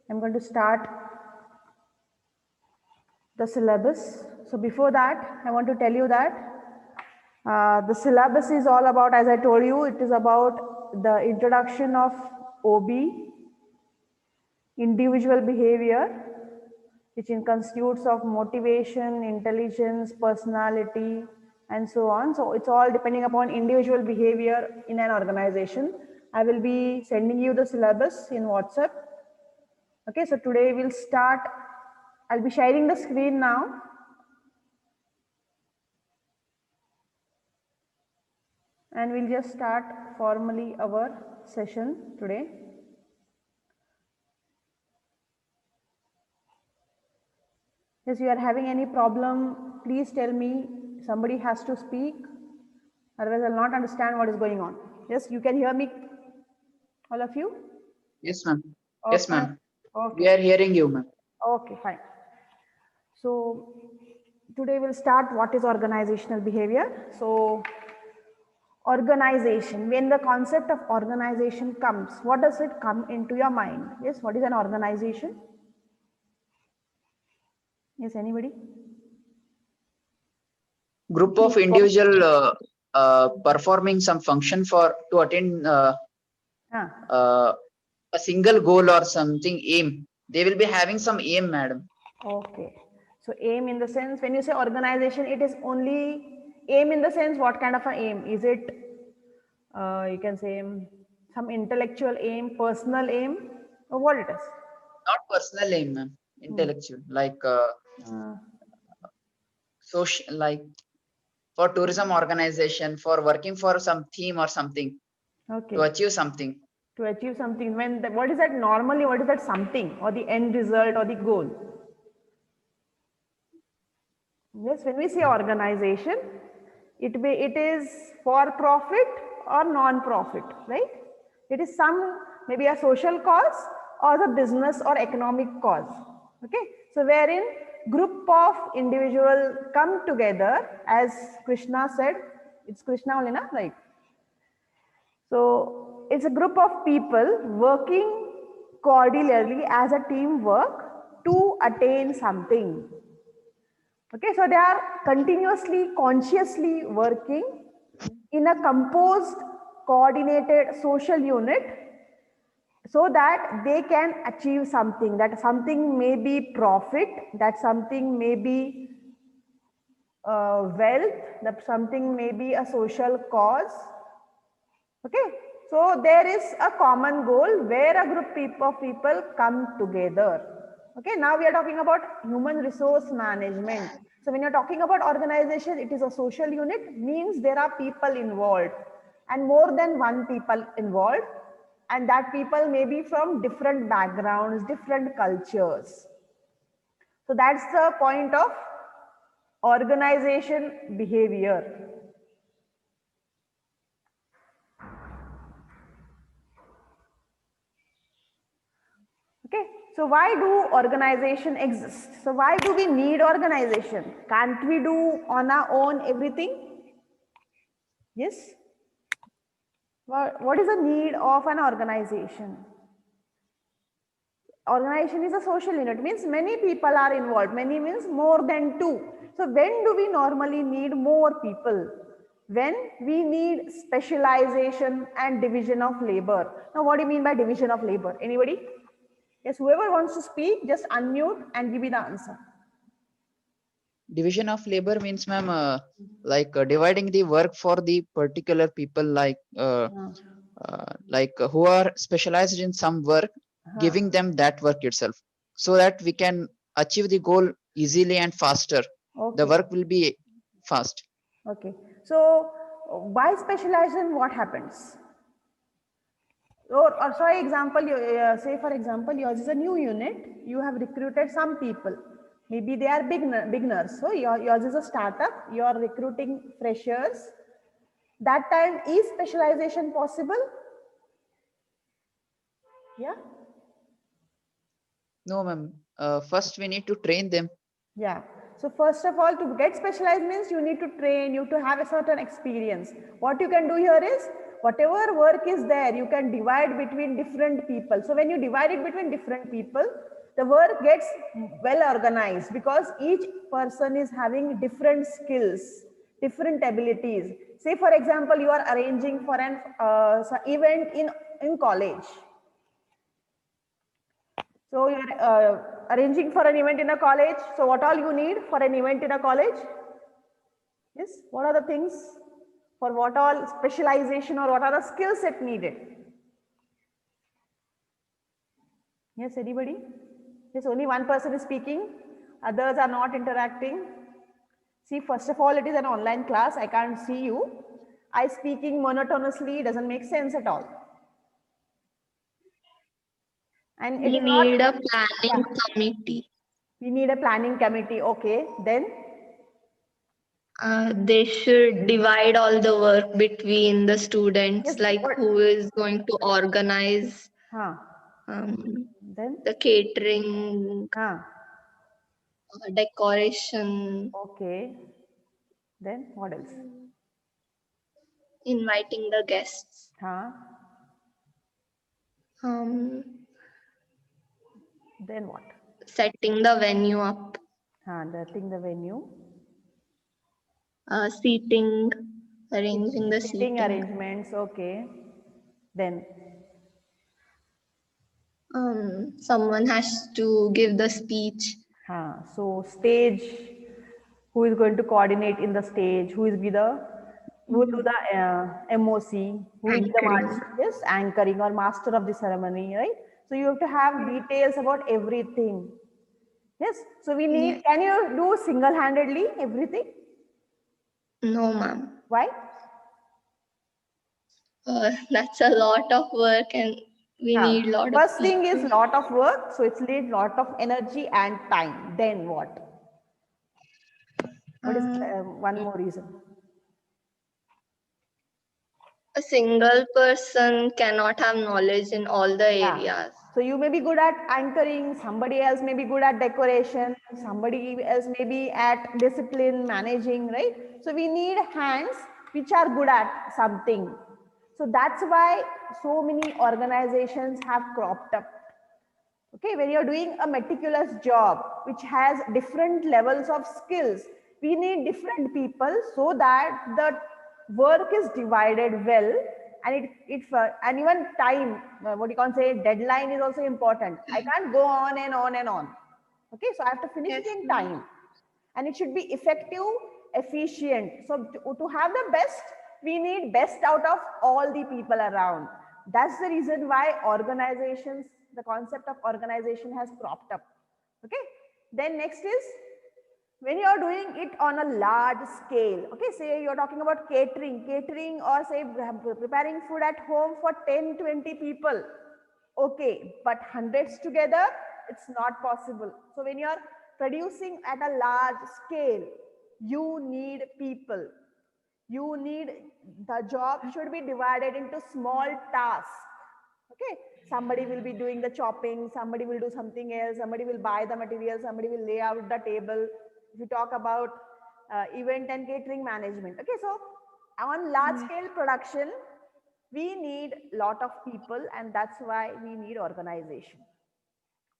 I'm going to start the syllabus. So before that, I want to tell you that the syllabus is all about, as I told you, it is about the introduction of OB, individual behavior, which constitutes of motivation, intelligence, personality, and so on. So it's all depending upon individual behavior in an organization. I will be sending you the syllabus in WhatsApp. Okay, so today we'll start. I'll be sharing the screen now. And we'll just start formally our session today. If you are having any problem, please tell me. Somebody has to speak. Otherwise, I'll not understand what is going on. Yes, you can hear me, all of you? Yes, ma'am. Okay. Yes, ma'am. Okay. We are hearing you, ma'am. Okay, fine. So today we'll start what is organizational behavior. So organization, when the concept of organization comes, what does it come into your mind? Yes, what is an organization? Yes, anybody? Group of individual performing some function to attain a single goal or something aim. They will be having some aim, madam. Okay. So aim in the sense, when you say organization, it is only aim in the sense, what kind of an aim? Is it, you can say, some intellectual aim, personal aim, or what it is? Not personal aim, ma'am. Intellectual, like social, like for tourism organization, for working for some theme or something, Okay. to achieve something. To achieve something. When what is that normally? What is that something, or the end result, or the goal? Yes, when we say organization, it is for profit or non-profit, right? It is some maybe a social cause or the business or economic cause. Okay, so wherein group of individuals come together, as Krishna said, it's Krishna only, na? Right? So it's a group of people working coordinately as a teamwork to attain something. Okay, so they are continuously, consciously working in a composed, coordinated social unit so that they can achieve something. That something may be profit, that something may be wealth, that something may be a social cause. Okay, so there is a common goal where a group of people come together. Okay, now we are talking about human resource management. So when you're talking about organization, it is a social unit, means there are people involved and more than one people involved, and that people may be from different backgrounds, different cultures. So that's the point of organization behavior. Okay, so why do organization exist? So why do we need organization? Can't we do on our own everything? Yes. What is the need of an organization? Organization is a social unit, means many people are involved. Many means more than two. So when do we normally need more people? When we need specialization and division of labor. Now what do you mean by division of labor? Anybody? Yes, whoever wants to speak, just unmute and give me the answer. Division of labor means, ma'am, dividing the work for the particular people, who are specialized in some work, giving them that work itself, so that we can achieve the goal easily and faster. Okay. The work will be fast. Okay. So by specialization, what happens? Or sorry, example, say for example, yours is a new unit. You have recruited some people. Maybe they are beginners. So yours is a startup. You are recruiting freshers. That time, is specialization possible? Yeah. No, ma'am. First, we need to train them. Yeah. So first of all, to get specialized means you need to train, you to have a certain experience. What you can do here is, whatever work is there, you can divide between different people. So when you divide it between different people, the work gets well organized because each person is having different skills, different abilities. Say for example, you are arranging for an event in college. So you're arranging for an event in a college. So what all you need for an event in a college? Yes, what are the things for what all specialization or what are the skill set needed? Yes, anybody? Yes, only one person is speaking. Others are not interacting. See, first of all, it is an online class. I can't see you. I speaking monotonously doesn't make sense at all. And it We is not. need a planning committee. We need a planning committee. Okay, then They should divide all the work between the students, yes, like what? who is going to organize Then the catering, decoration, okay. Then what else? inviting the guests, Then what? setting the venue up, Setting the venue. seating, arranging the Seating seating. arrangements. Okay. Then Someone has to give the speech. so stage, who is going to coordinate in the stage? Who will do the MOC? Who will be the Anchoring. master? Yes, anchoring or master of the ceremony, right? So you have to have details about everything. Yes. So we need. Can you do single-handedly everything? No, ma'am. Why? That's a lot of work and we need a lot of First thing is people. lot of work, so it's need lot of energy and time. Then what? What is one more reason? A single person cannot have knowledge in all the areas. So you may be good at anchoring, somebody else may be good at decoration, somebody else may be at discipline, managing, right? So we need hands which are good at something. So that's why so many organizations have cropped up. Okay, when you're doing a meticulous job which has different levels of skills, we need different people so that the work is divided well, and and even time, what you can say, deadline is also important. I can't go on and on and on. Okay, so I have to finish it in time, and it should be effective, efficient. So to have the best, we need best out of all the people around. That's the reason why organizations, the concept of organization has cropped up. Okay, then next is when you are doing it on a large scale. Okay, say you're talking about catering or say preparing food at home for 10-20 people. Okay, but hundreds together, it's not possible. So when you are producing at a large scale, you need people. You need, the job should be divided into small tasks. Okay, somebody will be doing the chopping, somebody will do something else, somebody will buy the material, somebody will lay out the table. If you talk about event and catering management. Okay, so on large scale production, we need lot of people, and that's why we need organization.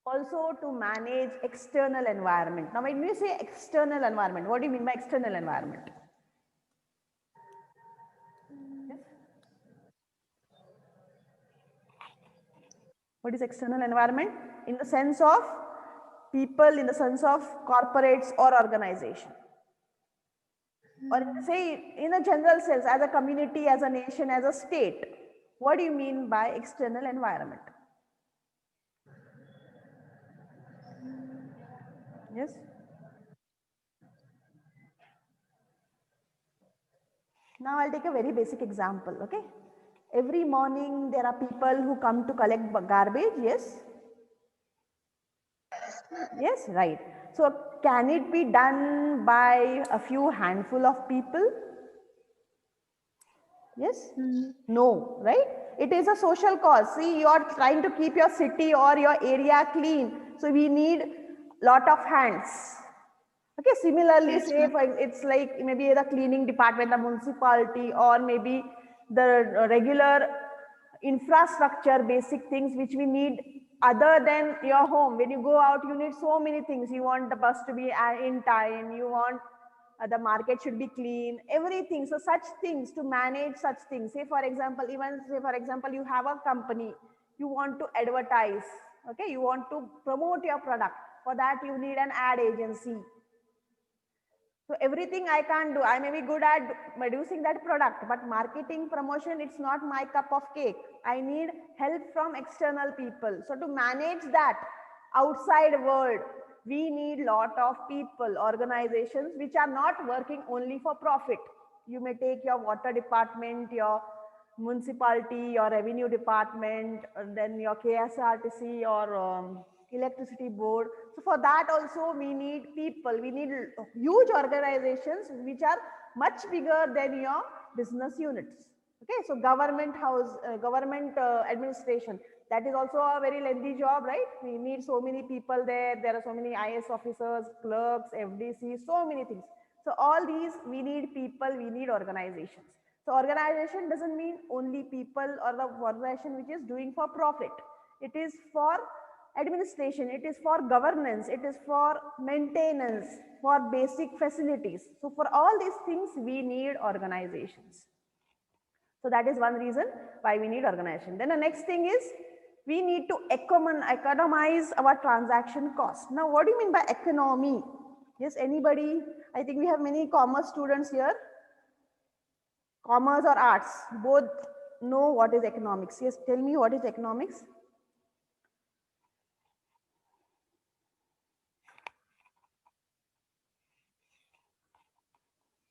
Also to manage external environment. Now when we say external environment, what do you mean by external environment? What is external environment? In the sense of people, in the sense of corporates or organization. Or say in a general sense, as a community, as a nation, as a state. What do you mean by external environment? Yes? Now I'll take a very basic example, okay? Every morning there are people who come to collect garbage, yes? Yes, right. So can it be done by a few handful of people? Yes? No, right? It is a social cause. See, you are trying to keep your city or your area clean. So we need lot of hands. Okay, similarly, say it's like maybe the cleaning department, the municipality, or maybe the regular infrastructure, basic things which we need other than your home. When you go out, you need so many things. You want the bus to be in time, you want the market should be clean, everything. So such things, to manage such things, say for example, even say for example, you have a company, you want to advertise, okay, you want to promote your product. For that you need an ad agency. So everything I can't do. I may be good at producing that product, but marketing, promotion, it's not my cup of cake. I need help from external people. So to manage that outside world, we need lot of people, organizations which are not working only for profit. You may take your water department, your municipality, your revenue department, and then your KSRTC or electricity board. So for that also we need people, we need huge organizations which are much bigger than your business units. Okay, so government house, government administration, that is also a very lengthy job, right? We need so many people there. There are so many IS officers, clerks, FDC, so many things. So all these, we need people, we need organizations. So organization doesn't mean only people or the organization which is doing for profit. It is for administration, it is for governance, it is for maintenance, for basic facilities. So for all these things, we need organizations. So that is one reason why we need organization. Then the next thing is, we need to economize our transaction cost. Now, what do you mean by economy? Yes, anybody? I think we have many commerce students here. Commerce or arts, both know what is economics. Yes, tell me what is economics.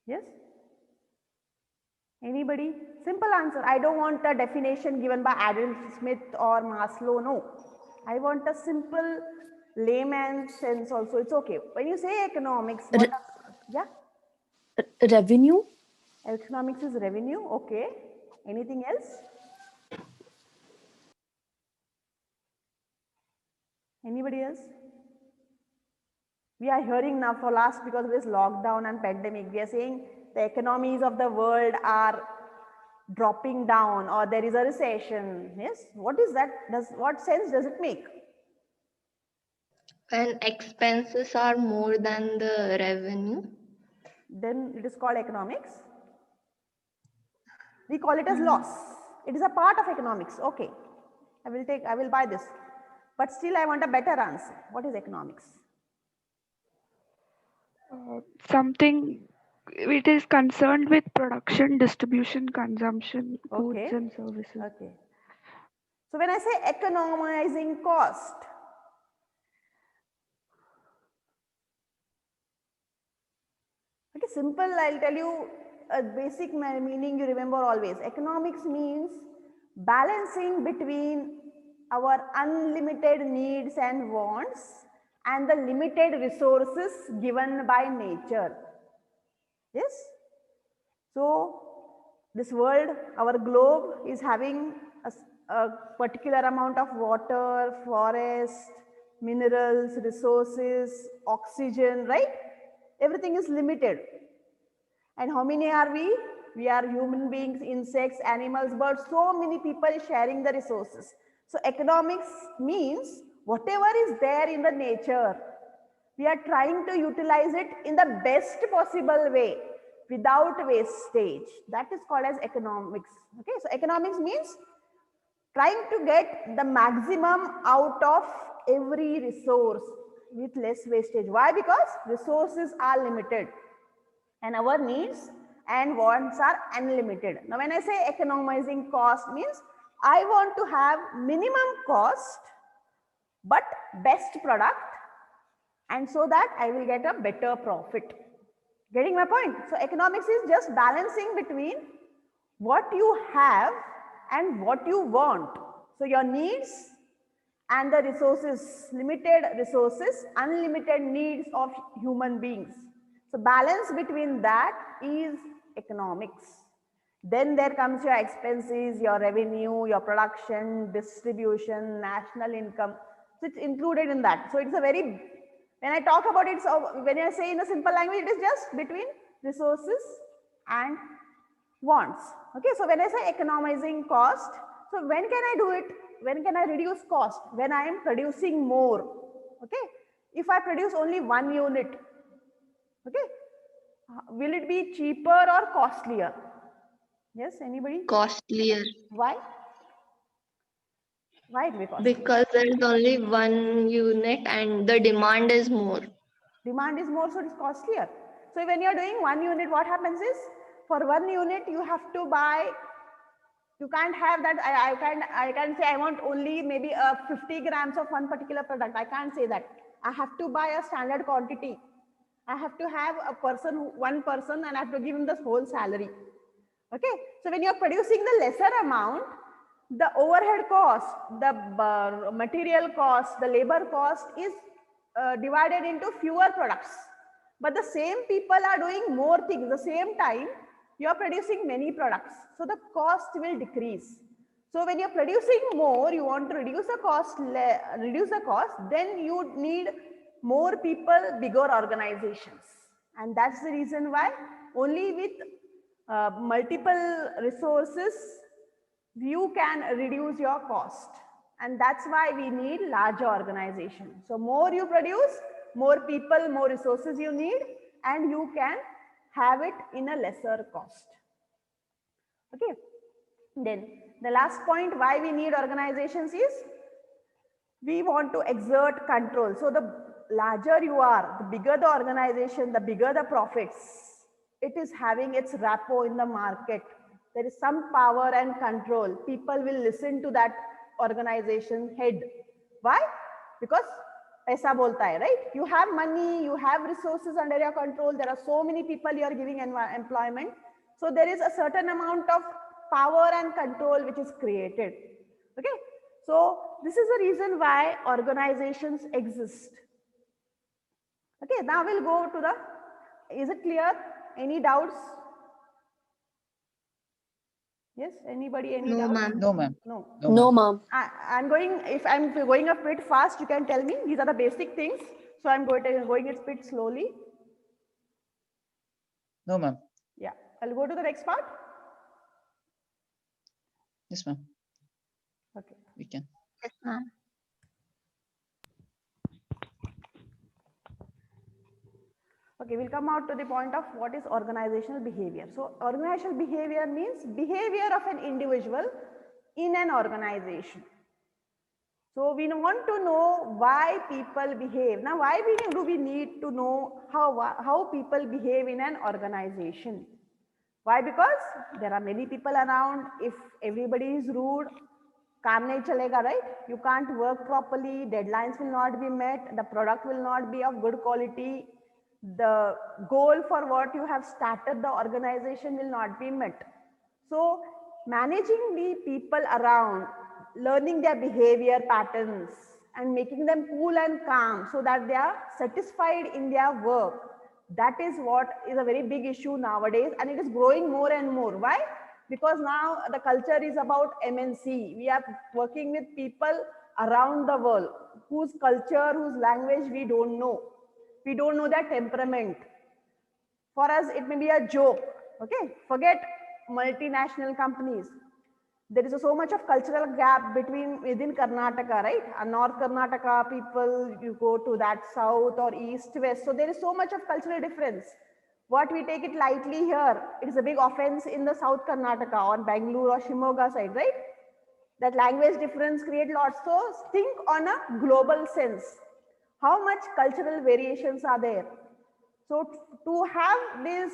Yes? Anybody? Simple answer. I don't want a definition given by Adam Smith or Maslow. No. I want a simple layman's sense also. It's okay. When you say economics, what yeah? Revenue. Economics is revenue. Okay. Anything else? Anybody else? We are hearing now for last, because of this lockdown and pandemic, we are saying the economies of the world are dropping down, or there is a recession. Yes, what is that? What sense does it make? When expenses are more than the revenue, then it is called economics. We call it as loss. It is a part of economics. Okay, I will buy this, but still I want a better answer. What is economics? Something it is concerned with production, distribution, consumption, Okay. goods and services. Okay. So when I say economizing cost, okay, simple, I'll tell you a basic meaning you remember always. Economics means balancing between our unlimited needs and wants and the limited resources given by nature. Yes? So this world, our globe, is having a particular amount of water, forest, minerals, resources, oxygen, right? Everything is limited. And how many are we? We are human beings, insects, animals, birds, so many people sharing the resources. So economics means whatever is there in the nature, we are trying to utilize it in the best possible way without wastage. That is called as economics. Okay, so economics means trying to get the maximum out of every resource with less wastage. Why? Because resources are limited and our needs and wants are unlimited. Now, when I say economizing cost means I want to have minimum cost but best product, and so that I will get a better profit. Getting my point? So economics is just balancing between what you have and what you want. So your needs and the resources, limited resources, unlimited needs of human beings. So balance between that is economics. Then there comes your expenses, your revenue, your production, distribution, national income. So it's included in that. So it's a very, when I talk about it, so when I say in a simple language, it is just between resources and wants. Okay, so when I say economizing cost, so when can I do it? When can I reduce cost? When I am producing more. Okay, if I produce only 1 unit, okay, will it be cheaper or costlier? Yes, anybody? Costlier. Why? Why it will be costlier? Because there is only 1 unit and the demand is more. Demand is more, so it is costlier. So when you are doing 1 unit, what happens is, for 1 unit you have to buy, you can't have that. I can say I want only maybe 50 grams of one particular product. I can't say that. I have to buy a standard quantity. I have to have a person, one person, and I have to give him the whole salary. Okay, so when you're producing the lesser amount, the overhead cost, the material cost, the labor cost is divided into fewer products. But the same people are doing more things. The same time, you are producing many products. So the cost will decrease. So when you're producing more, you want to reduce the cost, then you need more people, bigger organizations. And that's the reason why only with multiple resources, you can reduce your cost. And that's why we need larger organization. So more you produce, more people, more resources you need, and you can have it in a lesser cost. Okay. Then the last point why we need organizations is we want to exert control. So the larger you are, the bigger the organization, the bigger the profits. It is having its rapport in the market. There is some power and control. People will listen to that organization head. Why? Because paisa bolta hai, right? You have money, you have resources under your control. There are so many people you are giving employment. So there is a certain amount of power and control which is created. Okay. So this is the reason why organizations exist. Okay. Now we'll go to the, is it clear? Any doubts? Yes, anybody, any No, doubts? ma'am. No, ma'am. No. No, ma'am. I'm going, if I'm going a bit fast, you can tell me. These are the basic things. So I'm going a bit slowly. No, ma'am. Yeah. I'll go to the next part. Yes, ma'am. Okay. We can. Yes, ma'am. Okay, we'll come out to the point of what is organizational behavior. So organizational behavior means behavior of an individual in an organization. So we want to know why people behave. Now, why do we need to know how people behave in an organization? Why? Because there are many people around. If everybody is rude, काम नहीं चलेगा, right? You can't work properly, deadlines will not be met, the product will not be of good quality, the goal for what you have started the organization will not be met. So managing the people around, learning their behavior patterns and making them cool and calm so that they are satisfied in their work, that is what is a very big issue nowadays, and it is growing more and more. Why? Because now the culture is about MNC. We are working with people around the world whose culture, whose language we don't know. We don't know their temperament. For us, it may be a joke. Okay, forget multinational companies. There is so much of cultural gap within Karnataka, right? North Karnataka people, you go to that south or east, west. So there is so much of cultural difference. What we take it lightly here, it is a big offense in the South Karnataka or Bangalore or Shimoga side, right? That language difference create lots. So think on a global sense. How much cultural variations are there? So to have these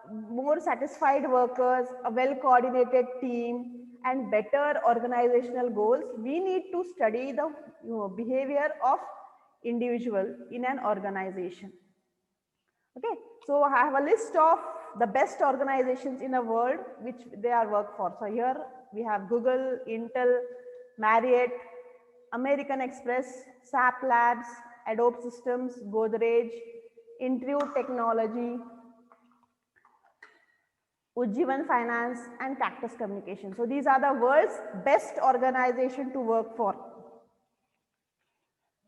more satisfied workers, a well-coordinated team, and better organizational goals, we need to study the behavior of individual in an organization. Okay, so I have a list of the best organizations in the world which they are work for. So here we have Google, Intel, Marriott, American Express, SAP Labs, Adobe Systems, Godrej, Intuit Technology, Ujjivan Finance, and Cactus Communication. So these are the world's best organization to work for.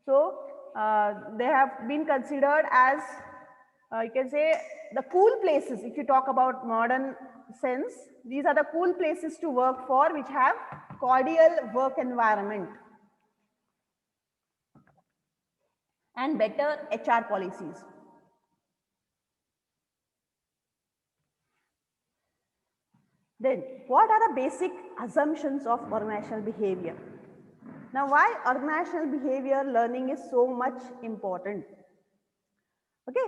So they have been considered as you can say the cool places. If you talk about modern sense, these are the cool places to work for, which have cordial work environment and better HR policies. Then, what are the basic assumptions of organizational behavior? Now, why organizational behavior learning is so much important? Okay.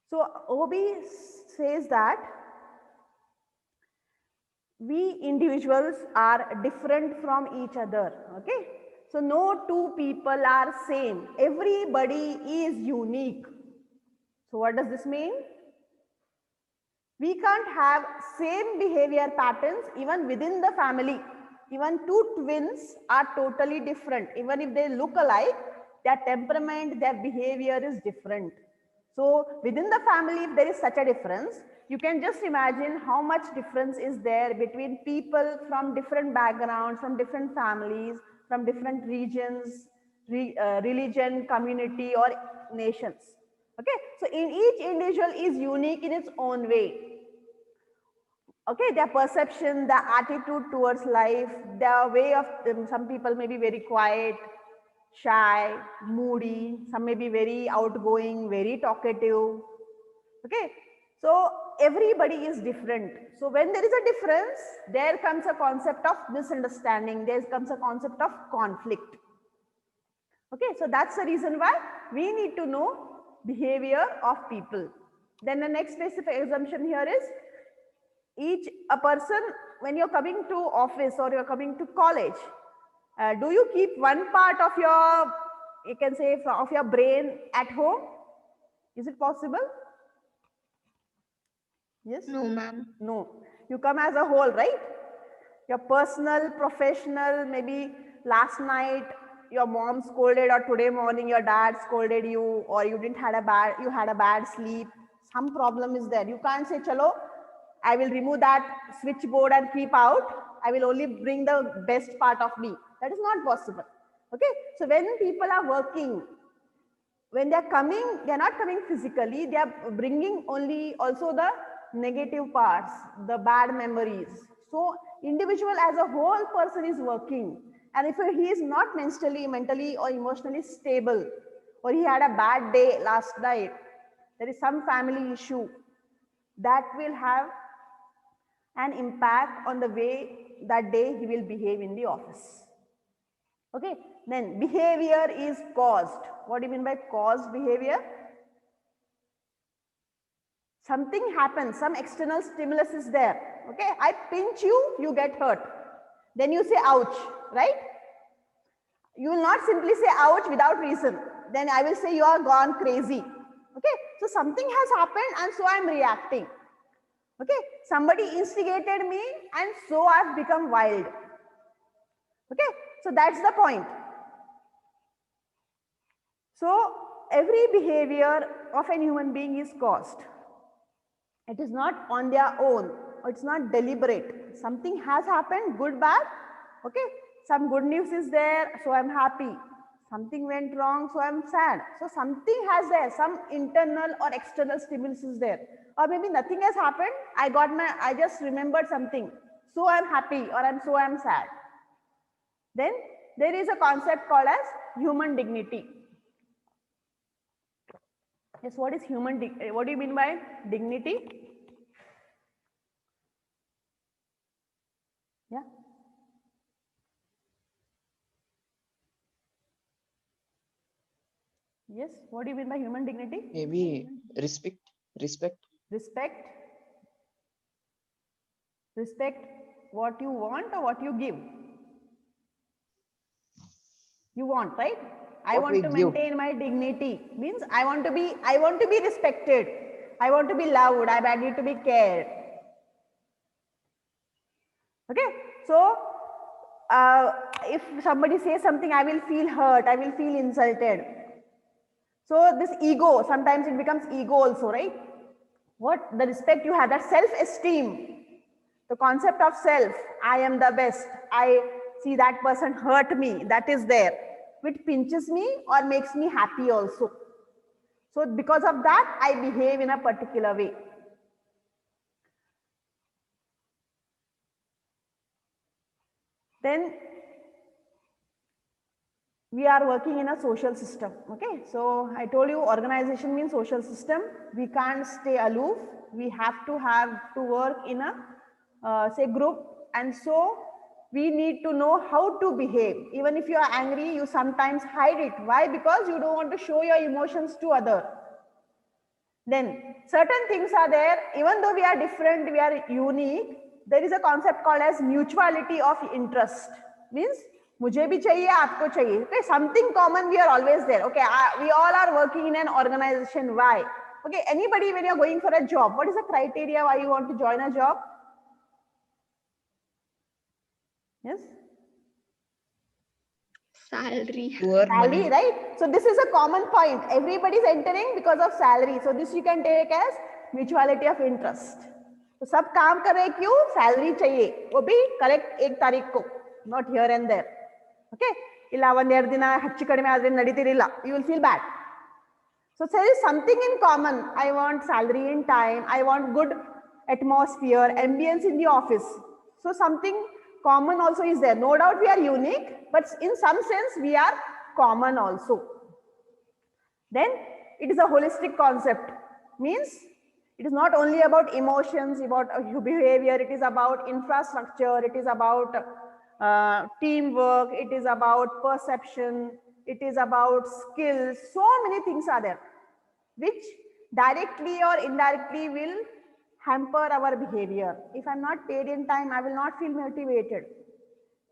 So, OB says that we individuals are different from each other. Okay. So, no two people are same. Everybody is unique. So, what does this mean? We can't have same behavior patterns even within the family. Even two twins are totally different. Even if they look alike, their temperament, their behavior is different. So within the family, if there is such a difference, you can just imagine how much difference is there between people from different backgrounds, from different families, from different regions, religion, community, or nations. Okay, so in each individual is unique in its own way. Okay, their perception, their attitude towards life, their way of, some people may be very quiet, shy, moody, some may be very outgoing, very talkative. Okay, so everybody is different. So when there is a difference, there comes a concept of misunderstanding, there comes a concept of conflict. Okay, so that's the reason why we need to know behavior of people. Then the next basic assumption here is a person, when you're coming to office or you're coming to college, do you keep one part of your, you can say, of your brain at home? Is it possible? Yes? No, ma'am. No. You come as a whole, right? Your personal, professional, maybe last night your mom scolded, or today morning your dad scolded you, or you had a bad sleep. Some problem is there. You can't say, chalo, I will remove that switchboard and keep out. I will only bring the best part of me. That is not possible. Okay. So when people are working, when they are coming, they are not coming physically. They are bringing only also the negative parts, the bad memories. So individual as a whole person is working. And if he is not mentally or emotionally stable, or he had a bad day last night, there is some family issue, that will have an impact on the way that day he will behave in the office. Okay, then behavior is caused. What do you mean by caused behavior? Something happens, some external stimulus is there. Okay, I pinch you, you get hurt. Then you say ouch, right? You will not simply say ouch without reason. Then I will say you are gone crazy. Okay, so something has happened and so I am reacting. Okay, somebody instigated me and so I've become wild. Okay, so that's the point. So every behavior of a human being is caused. It is not on their own, or it's not deliberate. Something has happened, good, bad. Okay, some good news is there, so I'm happy. Something went wrong, so I'm sad. So something has there, some internal or external stimulus is there. Or maybe nothing has happened, I just remembered something. So I'm happy, or I'm sad. Then there is a concept called as human dignity. Yes, what is what do you mean by dignity? Yeah. Yes, what do you mean by human dignity? Maybe respect. Respect what you want or what you give? You want, right? I want to maintain my dignity. Means I want to be respected. I want to be loved. I need to be cared. Okay. So if somebody says something, I will feel hurt. I will feel insulted. So this ego, sometimes it becomes ego also, right? What the respect you have, that self-esteem, the concept of self, I am the best. I see that person hurt me, that is there. which pinches me or makes me happy also. So because of that, I behave in a particular way. Then we are working in a social system. Okay, so I told you organization means social system. We can't stay aloof. We have to work in a say group, and so we need to know how to behave. Even if you are angry, you sometimes hide it. Why? Because you don't want to show your emotions to other. Then certain things are there. Even though we are different, we are unique. There is a concept called as mutuality of interest. Means मुझे भी चाहिए, आपको चाहिए. Okay, something common. We are always there. Okay, we all are working in an organization. Why? Okay, anybody, when you are going for a job, what is the criteria why you want to join a job? Yes. Salary. To earn Salary, money. right? So this is a common point. Everybody is entering because of salary. So this you can take as mutuality of interest. तो सब काम कर रहे क्यों? Salary चाहिए, वो भी correct 1 तारीख को, not here and there. Okay, ಇಲ್ಲ ಒಂದೆರಡು ದಿನ ಹೆಚ್ಚು ಕಡಿಮೆ ಆದ್ರೆ ನಡೀತಿರಲಿಲ್ಲ, you will feel bad. So there is something in common. I want salary in time. I want good atmosphere, ambience in the office. So something common also is there. No doubt we are unique, but in some sense we are common also. Then it is a holistic concept. Means it is not only about emotions, about behavior. It is about infrastructure. It is about teamwork. It is about perception. It is about skills. So many things are there, which directly or indirectly will hamper our behavior. If I'm not paid in time, I will not feel motivated.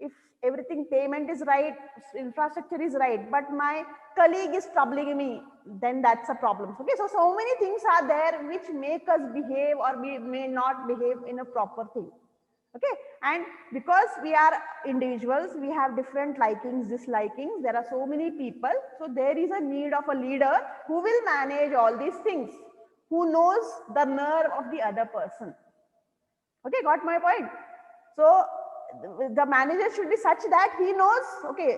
If everything payment is right, infrastructure is right, but my colleague is troubling me, then that's a problem. Okay, so many things are there which make us behave or we may not behave in a proper thing. Okay, and because we are individuals, we have different likings, dislikings. There are so many people, so there is a need of a leader who will manage all these things, who knows the nerve of the other person. Okay, got my point? So the manager should be such that he knows, okay,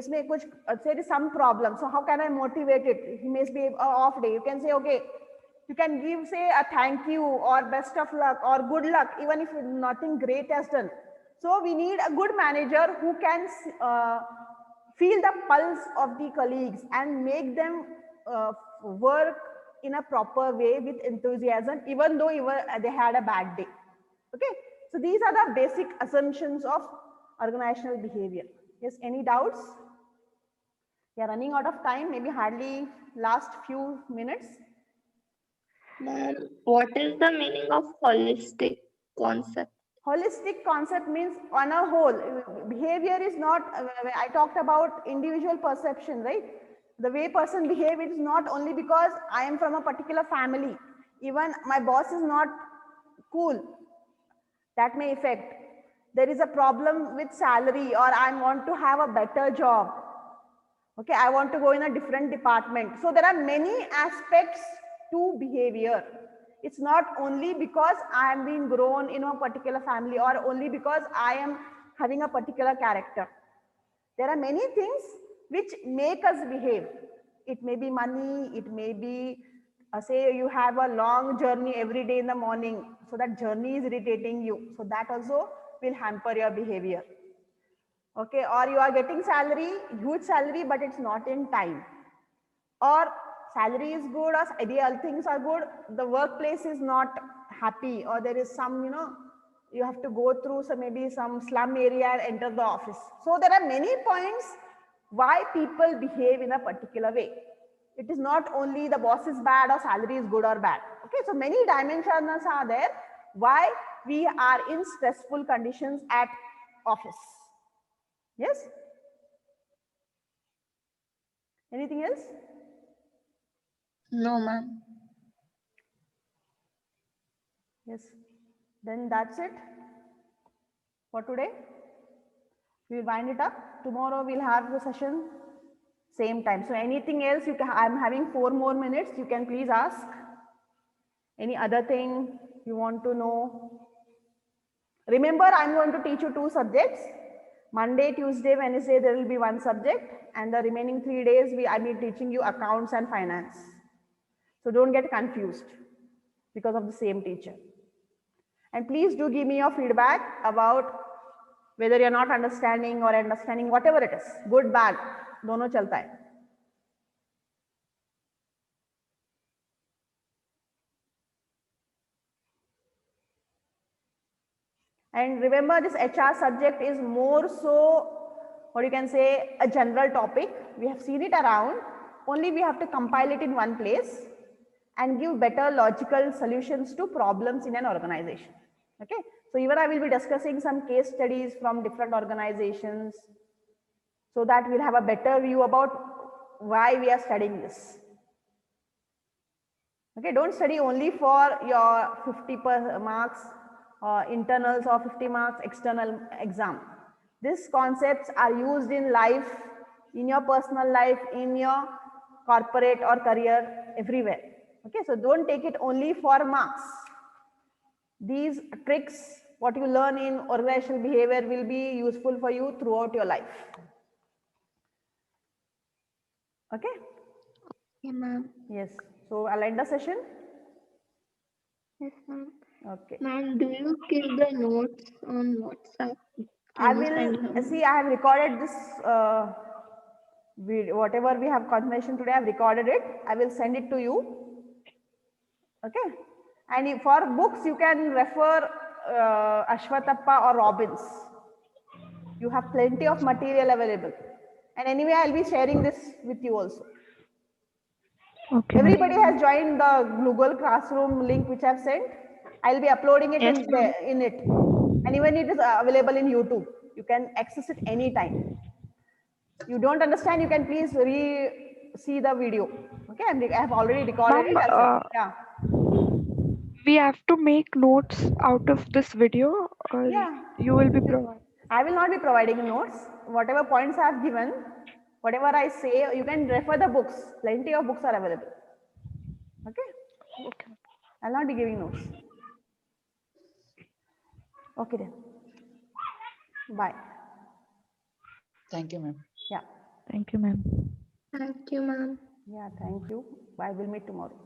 isme kuch, there is some problem, so how can I motivate it? He may be off day. You can say, okay, you can give, say, a thank you or best of luck or good luck, even if nothing great has done. So we need a good manager who can feel the pulse of the colleagues and make them work in a proper way with enthusiasm, even though they had a bad day. Okay, so these are the basic assumptions of organizational behavior. Yes, any doubts? We are running out of time, maybe hardly last few minutes. Ma'am, what is the meaning of holistic concept? Holistic concept means on a whole. Behavior is not, I talked about individual perception, right? The way person behave, it is not only because I am from a particular family. Even my boss is not cool. That may affect. There is a problem with salary, or I want to have a better job. Okay, I want to go in a different department. So there are many aspects to behavior. It's not only because I am being grown in a particular family or only because I am having a particular character. There are many things which make us behave. It may be money, it may be, say you have a long journey every day in the morning, so that journey is irritating you. So that also will hamper your behavior. Okay, or you are getting salary, huge salary, but it's not in time. Or salary is good, or ideal things are good, the workplace is not happy, or there is some, you have to go through maybe some slum area and enter the office. So there are many points why people behave in a particular way. It is not only the boss is bad or salary is good or bad. Okay, so many dimensions are there why we are in stressful conditions at office. Yes? Anything else? No, ma'am. Yes. Then that's it for today. We'll wind it up. Tomorrow we'll have the session same time. So anything else you can, I'm having 4 more minutes. You can please ask. Any other thing you want to know? Remember, I'm going to teach you 2 subjects. Monday, Tuesday, Wednesday, there will be one subject, and the remaining 3 days I will be teaching you accounts and finance. So don't get confused because of the same teacher. And please do give me your feedback about whether you're not understanding or understanding, whatever it is, good, bad, dono chalta hai. And remember, this HR subject is more so, what you can say, a general topic. We have seen it around, only we have to compile it in one place and give better logical solutions to problems in an organization. Okay, so even I will be discussing some case studies from different organizations so that we'll have a better view about why we are studying this. Okay, don't study only for your 50 marks internals or 50 marks external exam. These concepts are used in life, in your personal life, in your corporate or career, everywhere. Okay, so don't take it only for marks. These tricks, what you learn in organizational behavior, will be useful for you throughout your life. Okay? Yeah, ma'am. Yes. So I'll end the session. Yes, ma'am. Okay. Ma'am, do you give the notes on WhatsApp? I Can you send will them? see. I have recorded this. Whatever we have conversation today, I have recorded it. I will send it to you. Okay. And for books, you can refer Ashwatthappa or Robbins. You have plenty of material available. And anyway, I'll be sharing this with you also. Okay, ma'am. Everybody has joined the Google Classroom link which I've sent. I'll be uploading it Yes, in it. And even it is available in YouTube. You can access it anytime. You don't understand, you can please see the video. Okay, I have already recorded it. Ma'am, Yeah. we have to make notes out of this video, or Yeah. you will be providing. I will not be providing notes. Whatever points I have given, whatever I say, you can refer the books. Plenty of books are available. Okay? Okay. I'll not be giving notes. Okay then. Bye. Thank you, ma'am. Yeah. Thank you, ma'am. Thank you, ma'am. Yeah, thank you. Bye. We'll meet tomorrow.